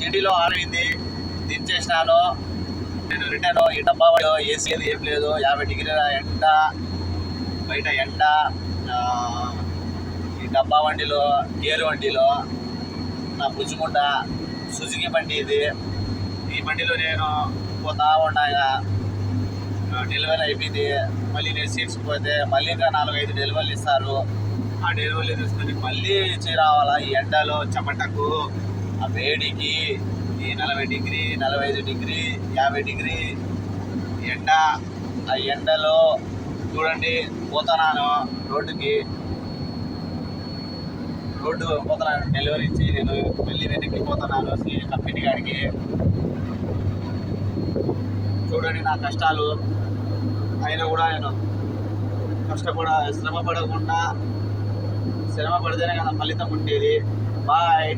సిటీలో ఆడైంది, దించేసినాను. నేను రిటర్న్ ఈ డబ్బా ఏసీ ఏం లేదు, 50 డిగ్రీల ఎండ, బయట ఎండ. ఈ డబ్బా వండిలో, గేరు వండిలో నా బుజ్జిముండ సుజుకి బండి ఇది. ఈ బండిలో నేను పోతా ఉండగా డెలివరీ అయిపోయింది. మళ్ళీ నేను సీట్స్ పోతే మళ్ళీ ఇంకా 4-5 డెలివరీలు ఇస్తారు. ఆ డెలివరీలు తీసుకొని మళ్ళీ ఇచ్చి రావాలా ఈ ఎండలో, చెమటకు, ఆ వేడికి. ఈ 40 డిగ్రీ, 45 డిగ్రీ, 50 డిగ్రీ ఎండ. ఆ ఎండలో చూడండి పోతున్నాను రోడ్డుకి. రోడ్డు పోతున్నాను, డెలివరీ ఇచ్చి నేను మళ్ళీ వెనక్కి పోతున్నాను కంపెనీ కాడికి. చూడండి నా కష్టాలు. అయినా కూడా నేను శ్రమ పడకుండా, శ్రమ పడితేనే కదా ఫలితం ఉండేది. బాయ్.